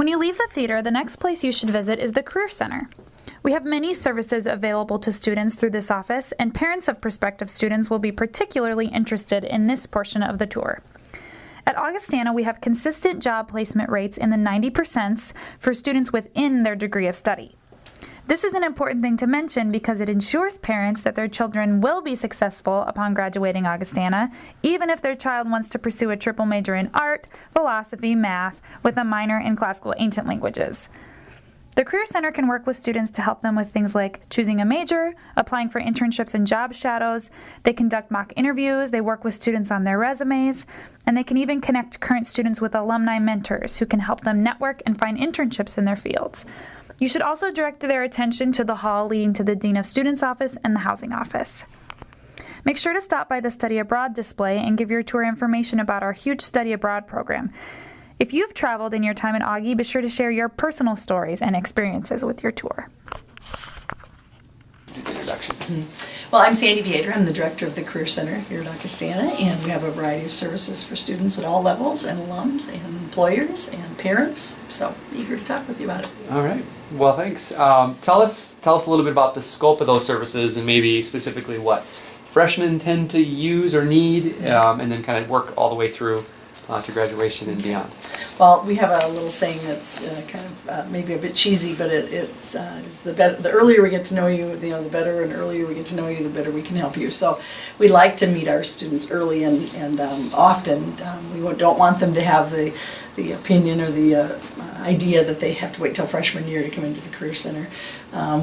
When you leave the theater, the next place you should visit is the Career Center. We have many services available to students through this office, and parents of prospective students will be particularly interested in this portion of the tour. At Augustana, we have consistent job placement rates in the 90% for students within their degree of study. This is an important thing to mention because it ensures parents that their children will be successful upon graduating Augustana, even if their child wants to pursue a triple major in art, philosophy, math, with a minor in classical ancient languages. The Career Center can work with students to help them with things like choosing a major, applying for internships and job shadows. They conduct mock interviews, they work with students on their resumes, and they can even connect current students with alumni mentors who can help them network and find internships in their fields. You should also direct their attention to the hall leading to the Dean of Students office and the Housing office. Make sure to stop by the Study Abroad display and give your tour information about our huge Study Abroad program. If you've traveled in your time at Augie, be sure to share your personal stories and experiences with your tour. Do the introduction. Well, I'm Sandy Vietor. I'm the director of the Career Center here at Augustana, and we have a variety of services for students at all levels, and alums, and employers, and parents. So, eager to talk with you about it. All right. Well, thanks. Tell us a little bit about the scope of those services, and maybe specifically what freshmen tend to use or need, and then kind of work all the way through to graduation and beyond. Well, we have a little saying that's maybe a bit cheesy, but it's the earlier we get to know you, the better, and earlier we get to know you, the better we can help you. So we like to meet our students early and often. We don't want them to have the opinion or the idea that they have to wait till freshman year to come into the Career Center.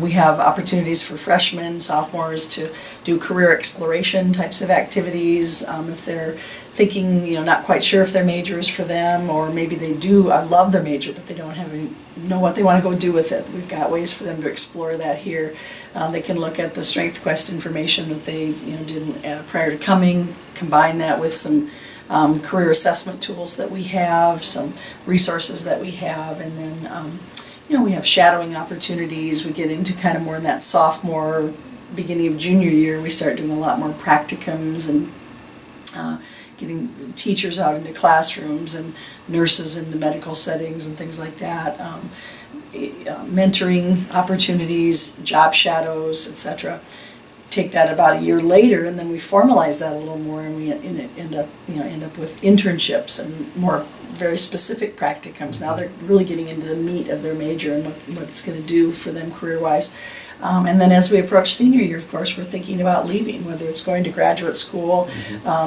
We have opportunities for freshmen, sophomores to do career exploration types of activities. If they're thinking, not quite sure if their major is for them, or maybe they do love their major, but they don't know what they want to go do with it. We've got ways for them to explore that here. They can look at the Strength Quest information that they did prior to coming, combine that with some career assessment tools that we have, some resources that we have, and then we have shadowing opportunities. We get into kind of more in that sophomore, beginning of junior year, we start doing a lot more practicums and getting teachers out into classrooms and nurses into medical settings and things like that. Mentoring opportunities, job shadows, etc. Take that about a year later, and then we formalize that a little more, and we end up with internships and more very specific practicums. Now they're really getting into the meat of their major and what it's going to do for them career-wise. And then as we approach senior year, of course, we're thinking about leaving, whether it's going to graduate school,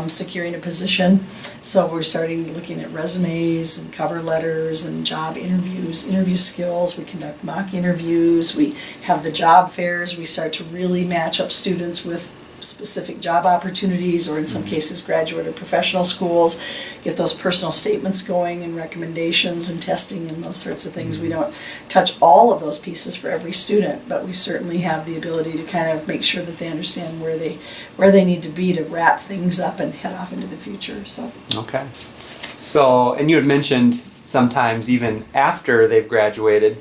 securing a position. So we're starting looking at resumes and cover letters and job interviews, interview skills. We conduct mock interviews. We have the job fairs. We start to really match up students with specific job opportunities, or in some cases graduate or professional schools, get those personal statements going and recommendations and testing and those sorts of things. We don't touch all of those pieces for every student, but we certainly have the ability to kind of make sure that they understand where they need to be to wrap things up and head off into the future. So Okay. So, and you had mentioned sometimes even after they've graduated.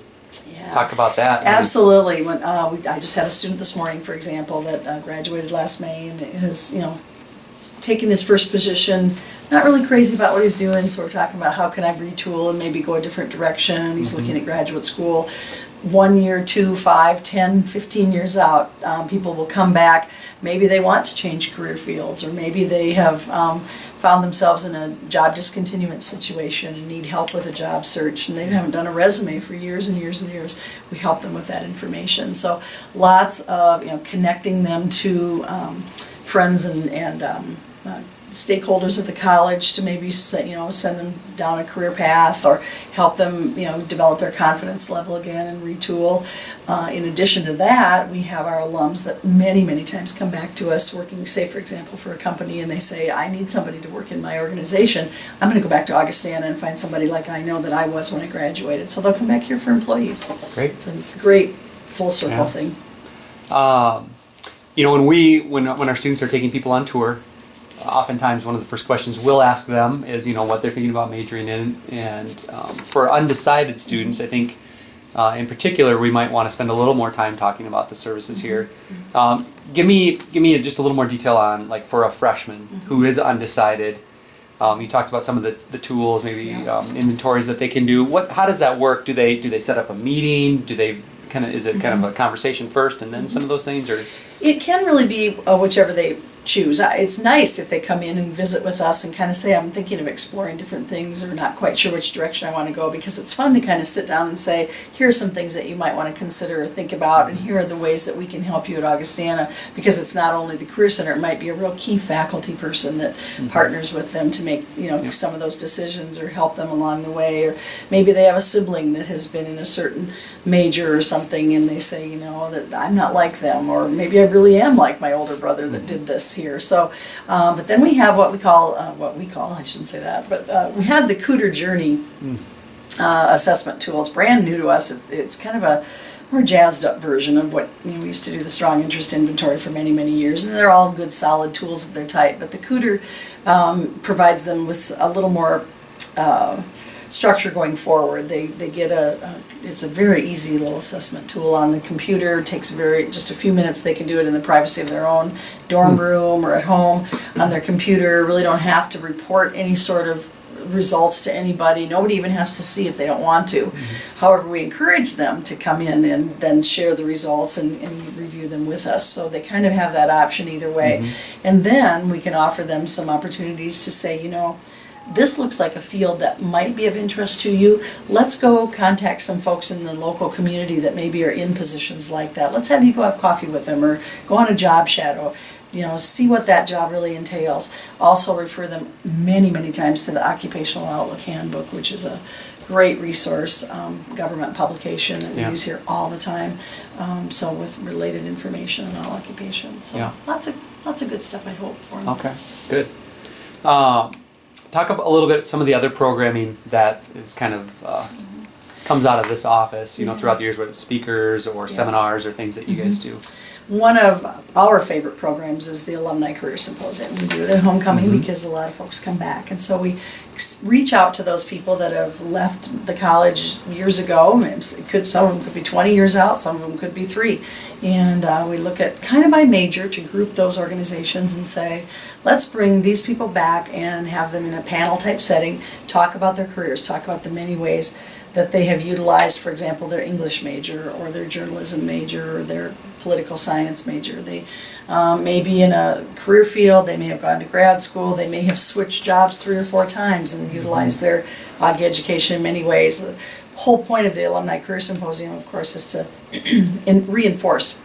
yeah. Talk about that. Absolutely. When I just had a student this morning, for example, that graduated last May and has, taken his first position. Not really crazy about what he's doing, so we're talking about how can I retool and maybe go a different direction. He's looking at graduate school. 1 year, 2, 5, 10, 15 years out, people will come back. Maybe they want to change career fields, or maybe they have found themselves in a job discontinuance situation and need help with a job search, and they haven't done a resume for years and years and years. We help them with that information. So lots of connecting them to friends and stakeholders of the college to maybe send them down a career path, or help them develop their confidence level again and retool. In addition to that, we have our alums that many times come back to us working, say for example, for a company, and they say, I need somebody to work in my organization. I'm going to go back to Augustana and find somebody like I know that I was when I graduated. So they'll come back here for employees. Great. It's a great full circle thing. When our students are taking people on tour, oftentimes one of the first questions we'll ask them is, what they're thinking about majoring in. And for undecided students, I think in particular, we might want to spend a little more time talking about the services here. Give me just a little more detail on, like, for a freshman who is undecided, You talked about some of the tools, maybe inventories that they can do. How does that work? Do they set up a meeting? Do they is it kind of a conversation first and then some of those things, or? It can really be whichever they choose. It's nice if they come in and visit with us and kind of say, I'm thinking of exploring different things or not quite sure which direction I want to go, because it's fun to kind of sit down and say, here are some things that you might want to consider or think about, and here are the ways that we can help you at Augustana, because it's not only the Career Center, it might be a real key faculty person that partners with them to make some of those decisions or help them along the way, or maybe they have a sibling that has been in a certain major or something and they say, that I'm not like them, or maybe I really am like my older brother that did this here. So, but then we have what we call, I shouldn't say that, but we have the Cooter Journey assessment tool. It's brand new to us. It's kind of a more jazzed up version of what, we used to do the strong interest inventory for many, many years, and they're all good solid tools of their type. But the Cooter provides them with a little more structure going forward. They get it's a very easy little assessment tool on the computer. It takes just a few minutes. They can do it in the privacy of their own dorm room or at home on their computer. Really don't have to report any sort of results to anybody. Nobody even has to see if they don't want to. However, we encourage them to come in and then share the results and review them with us. So they kind of have that option either way. And then we can offer them some opportunities to say, this looks like a field that might be of interest to you. Let's go contact some folks in the local community that maybe are in positions like that. Let's have you go have coffee with them or go on a job shadow. See what that job really entails. Also refer them many, many times to the Occupational Outlook Handbook, which is a great resource, government publication that we use here all the time. So with related information on all occupations. So lots of good stuff, I hope, for them. Okay, good. Talk about a little bit some of the other programming that is kind of comes out of this office, throughout the years, whether it's speakers or seminars or things that you guys do. One of our favorite programs is the Alumni Career Symposium. We do it at homecoming because a lot of folks come back. And so we reach out to those people that have left the college years ago. Some of them could be 20 years out, some of them could be 3. And we look at kind of by major to group those organizations and say, let's bring these people back and have them in a panel type setting, talk about their careers, talk about the many ways that they have utilized, for example, their English major or their journalism major or their political science major. They may be in a career field, they may have gone to grad school, they may have switched jobs 3 or 4 times and utilized their Augie education in many ways. The whole point of the Alumni Career Symposium, of course, is to reinforce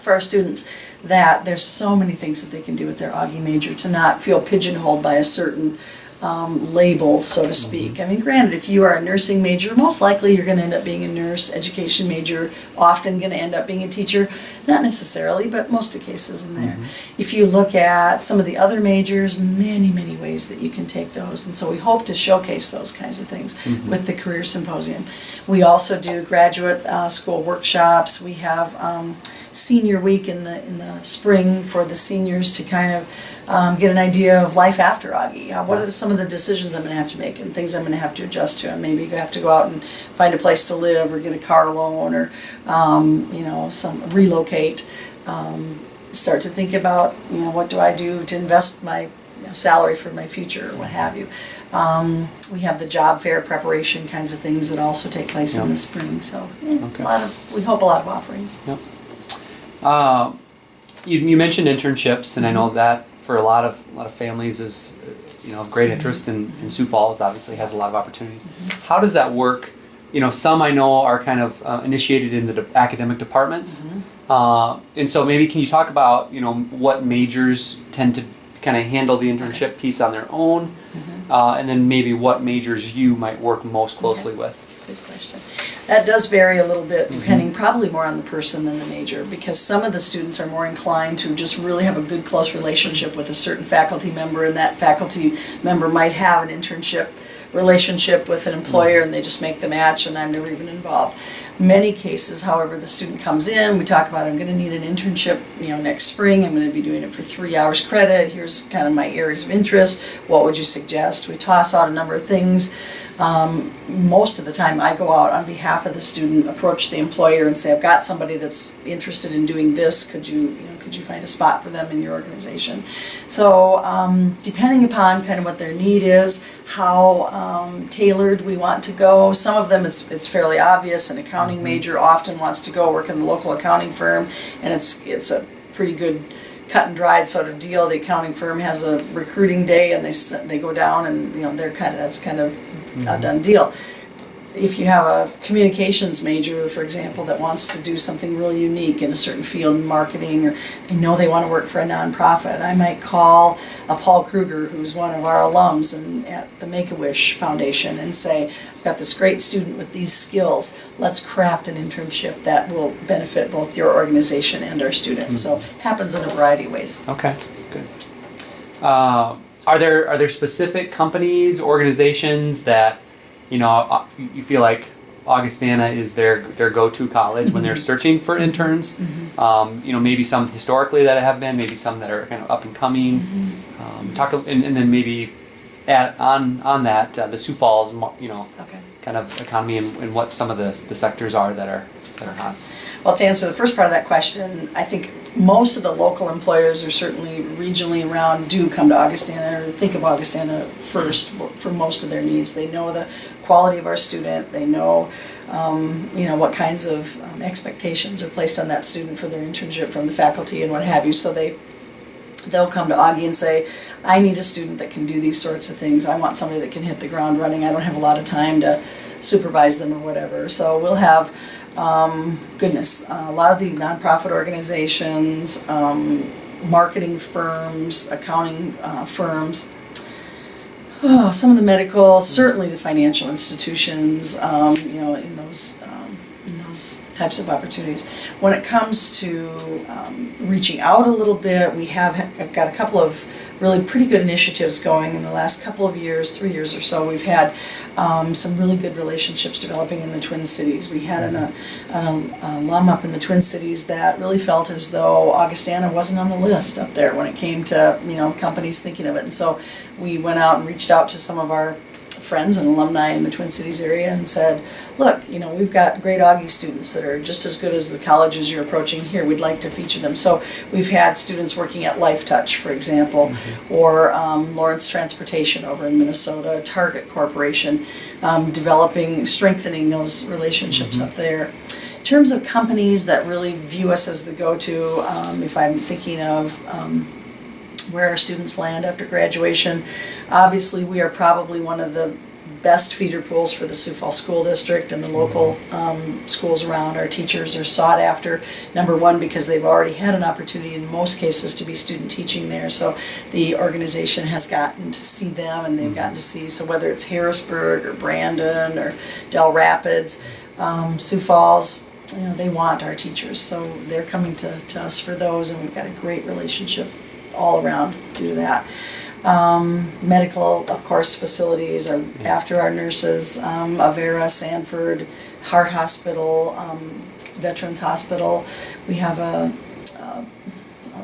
for our students that there's so many things that they can do with their Augie major to not feel pigeonholed by a certain label, so to speak. I mean, granted, if you are a nursing major, most likely you're going to end up being a nurse, education major, often going to end up being a teacher. Not necessarily, but most of the cases in there. If you look at some of the other majors, many, many ways that you can take those. And so we hope to showcase those kinds of things with the Career Symposium. We also do graduate school workshops. We have senior week in the spring for the seniors to kind of get an idea of life after Augie. What are some of the decisions I'm going to have to make and things I'm going to have to adjust to? And maybe you have to go out and find a place to live or get a car loan or relocate. Start to think about what do I do to invest my salary for my future or what have you. We have the job fair preparation kinds of things that also take place in the spring. So we hope a lot of offerings. You mentioned internships, and I know that for a lot of families is of great interest, and Sioux Falls obviously has a lot of opportunities. How does that work? Some I know are kind of initiated in the academic departments, and so maybe can you talk about what majors tend to kind of handle the internship piece on their own, and then maybe what majors you might work most closely with. Good question. That does vary a little bit depending probably more on the person than the major, because some of the students are more inclined to just really have a good close relationship with a certain faculty member, and that faculty member might have an internship relationship with an employer and they just make the match and I'm never even involved. Many cases, however, the student comes in, we talk about I'm going to need an internship next spring, I'm going to be doing it for 3 hours credit, here's kind of my areas of interest, what would you suggest? We toss out a number of things. Most of the time I go out on behalf of the student, approach the employer and say I've got somebody that's interested in doing this, could you could you find a spot for them in your organization? So depending upon kind of what their need is, how tailored we want to go. Some of them it's fairly obvious. An accounting major often wants to go work in the local accounting firm, and it's a pretty good cut and dried sort of deal. The accounting firm has a recruiting day, and they go down, and that's kind of a done deal. If you have a communications major, for example, that wants to do something really unique in a certain field in marketing, or they know they want to work for a nonprofit, I might call a Paul Kruger, who's one of our alums at the Make-A-Wish Foundation, and say, I've got this great student with these skills. Let's craft an internship that will benefit both your organization and our students. So it happens in a variety of ways. Okay, good. Are there specific companies, organizations that you feel like Augustana is their go-to college when they're searching for interns? Maybe some historically that have been, maybe some that are kind of up and coming. And then maybe add on that the Sioux Falls, kind of economy and what some of the sectors are that are hot. Well, to answer the first part of that question, I think most of the local employers, or certainly regionally around, do come to Augustana or think of Augustana first for most of their needs. They know the quality of our student. They know, what kinds of expectations are placed on that student for their internship from the faculty and what have you. So they'll come to Augie and say, I need a student that can do these sorts of things. I want somebody that can hit the ground running. I don't have a lot of time to supervise them or whatever. So we'll have, a lot of the nonprofit organizations, marketing firms, accounting firms, some of the medical, certainly the financial institutions, in those types of opportunities. When it comes to reaching out a little bit, I've got a couple of really pretty good initiatives going in the last couple of years, 3 years or so. We've had some really good relationships developing in the Twin Cities. We had an alum up in the Twin Cities that really felt as though Augustana wasn't on the list up there when it came to companies thinking of it. And so we went out and reached out to some of our friends and alumni in the Twin Cities area and said, look, we've got great Augie students that are just as good as the colleges you're approaching here. We'd like to feature them. So we've had students working at Life Touch, for example, or Lawrence Transportation over in Minnesota, Target Corporation, strengthening those relationships up there. In terms of companies that really view us as the go-to, if I'm thinking of where our students land after graduation, obviously we are probably one of the best feeder pools for the Sioux Falls School District and the local schools around. Our teachers are sought after, number one, because they've already had an opportunity in most cases to be student teaching there, so the organization has gotten to see them and they've gotten to see, so whether it's Harrisburg or Brandon or Del Rapids, Sioux Falls, they want our teachers, so they're coming to us for those, and we've got a great relationship all around due to that. Medical, of course, facilities are after our nurses, Avera, Sanford, Heart Hospital, Veterans Hospital. We have I'll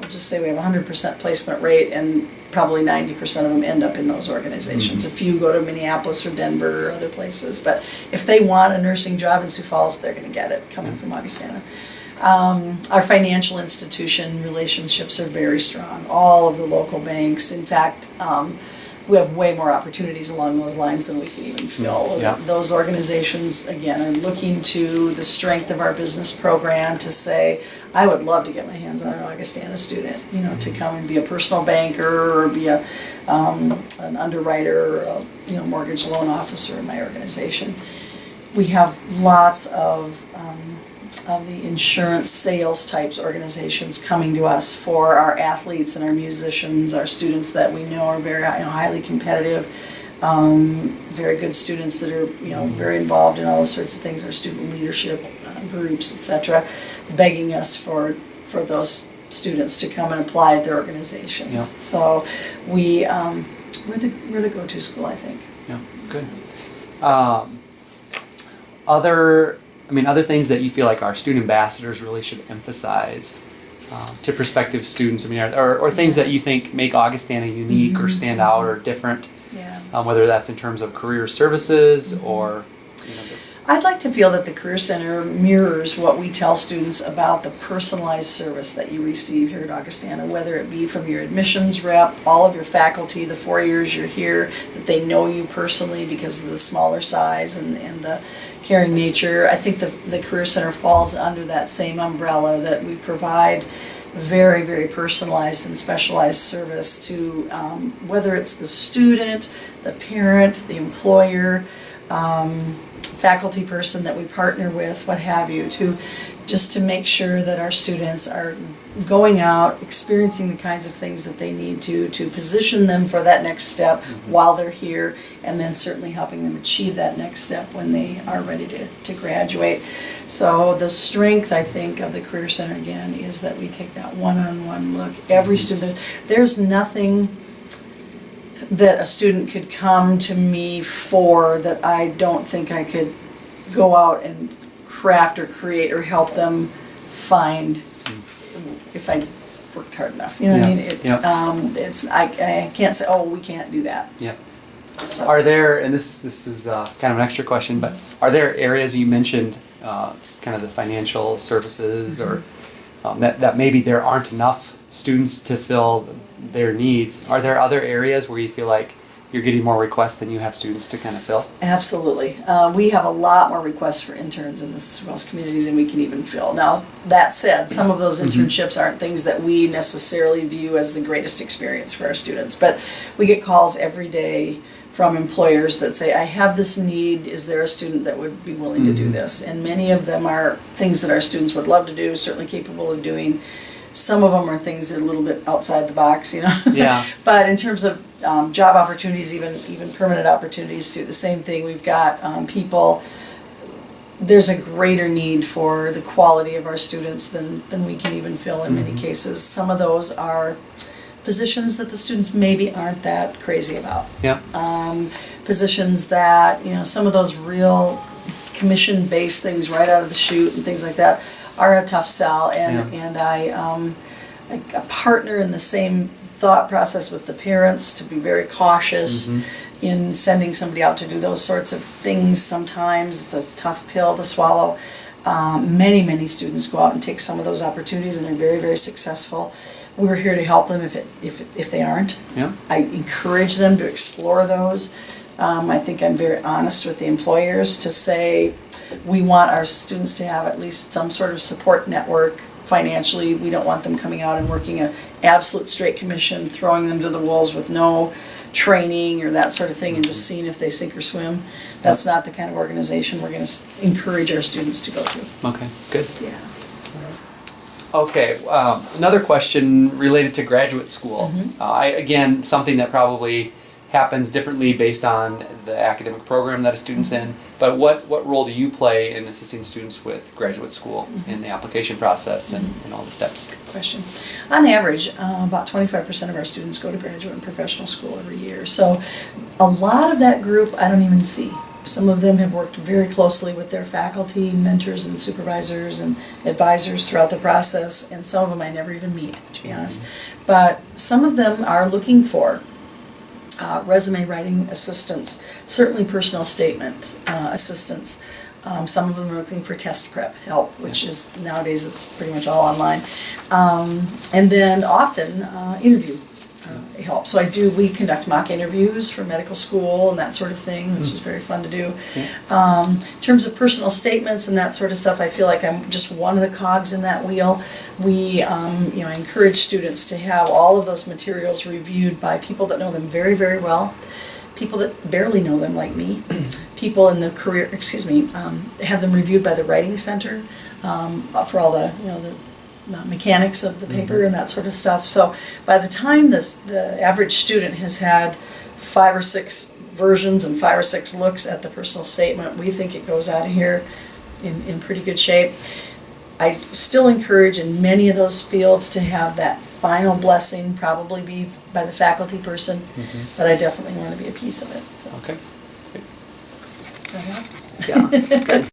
just say we have a 100% placement rate, and probably 90% of them end up in those organizations. A few go to Minneapolis or Denver or other places, but if they want a nursing job in Sioux Falls, they're going to get it coming from Augustana. Our financial institution relationships are very strong. All of the local banks, in fact, we have way more opportunities along those lines than we can even fill. Yeah. Those organizations, again, are looking to the strength of our business program to say, I would love to get my hands on an Augustana student, to come and be a personal banker or be an underwriter or a mortgage loan officer in my organization. We have lots of the insurance sales types organizations coming to us for our athletes and our musicians, our students that we know are very highly competitive, very good students that are very involved in all those sorts of things, our student leadership groups, etc., begging us for those students to come and apply at their organizations. Yeah. So we're the go-to school, I think. Yeah, good. Other things that you feel like our student ambassadors really should emphasize to prospective students, or things that you think make Augustana unique or stand out or different, Yeah. Whether that's in terms of career services or I'd like to feel that the Career Center mirrors what we tell students about the personalized service that you receive here at Augustana, whether it be from your admissions rep, all of your faculty, the 4 years you're here, that they know you personally because of the smaller size and the caring nature. I think the Career Center falls under that same umbrella, that we provide very, very personalized and specialized service to whether it's the student, the parent, the employer, faculty person that we partner with, what have you, just to make sure that our students are going out, experiencing the kinds of things that they need to position them for that next step while they're here, and then certainly helping them achieve that next step when they are ready to graduate. So the strength, I think, of the Career Center, again, is that we take that one-on-one look. Every student, there's nothing that a student could come to me for that I don't think I could go out and craft or create or help them find if I worked hard enough. You know what I mean? I can't say, oh, we can't do that. Yeah. So. Are there, and this is kind of an extra question, but are there areas you mentioned, kind of the financial services, or that maybe there aren't enough students to fill their needs? Are there other areas where you feel like you're getting more requests than you have students to kind of fill? Absolutely. We have a lot more requests for interns in the Wells community than we can even fill. Now, that said, some of those internships aren't things that we necessarily view as the greatest experience for our students, but we get calls every day from employers that say, I have this need, is there a student that would be willing to do this? And many of them are things that our students would love to do, certainly capable of doing. Some of them are things that are a little bit outside the box, you know. Yeah. But in terms of job opportunities, even permanent opportunities too, the same thing. We've got people, there's a greater need for the quality of our students than we can even fill in many cases. Some of those are positions that the students maybe aren't that crazy about. Yeah. Positions that, you know, some of those real commission-based things right out of the chute and things like that are a tough sell, and I partner in the same thought process with the parents to be very cautious in sending somebody out to do those sorts of things. Sometimes it's a tough pill to swallow. Many students go out and take some of those opportunities and are very, very successful. We're here to help them if they aren't. Yeah. I encourage them to explore those. I think I'm very honest with the employers to say, we want our students to have at least some sort of support network financially. We don't want them coming out and working an absolute straight commission, throwing them to the wolves with no training or that sort of thing and just seeing if they sink or swim. That's not the kind of organization we're going to encourage our students to go to. Okay, good. Yeah. Okay, another question related to graduate school. Again, something that probably happens differently based on the academic program that a student's in, but what role do you play in assisting students with graduate school in the application process and all the steps? Good question. On average, about 25% of our students go to graduate and professional school every year. So a lot of that group I don't even see. Some of them have worked very closely with their faculty, mentors, and supervisors and advisors throughout the process, and some of them I never even meet, to be honest. But some of them are looking for resume writing assistance, certainly personal statement assistance. Some of them are looking for test prep help, which is nowadays it's pretty much all online. And then often interview help. So we conduct mock interviews for medical school and that sort of thing, which is very fun to do. In terms of personal statements and that sort of stuff, I feel like I'm just one of the cogs in that wheel. We encourage students to have all of those materials reviewed by people that know them very, very well, people that barely know them like me, people in the career, have them reviewed by the Writing Center for all the mechanics of the paper and that sort of stuff. So by the time the average student has had 5 or 6 versions and 5 or 6 looks at the personal statement, we think it goes out of here in pretty good shape. I still encourage in many of those fields to have that final blessing probably be by the faculty person, but I definitely want to be a piece of it. So. Okay. Yeah. Good.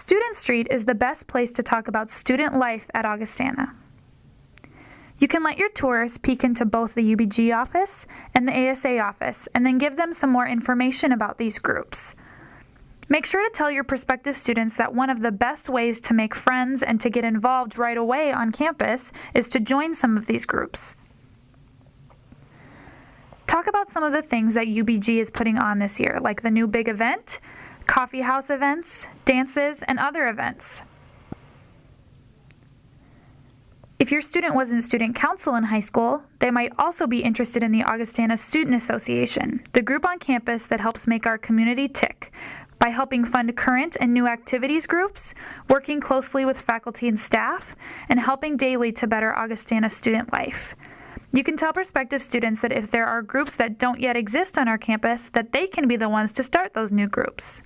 Student Street is the best place to talk about student life at Augustana. You can let your tourists peek into both the UBG office and the ASA office and then give them some more information about these groups. Make sure to tell your prospective students that one of the best ways to make friends and to get involved right away on campus is to join some of these groups. Talk about some of the things that UBG is putting on this year, like the new big event, coffee house events, dances, and other events. If your student was in student council in high school, they might also be interested in the Augustana Student Association, the group on campus that helps make our community tick by helping fund current and new activities groups, working closely with faculty and staff, and helping daily to better Augustana student life. You can tell prospective students that if there are groups that don't yet exist on our campus, that they can be the ones to start those new groups.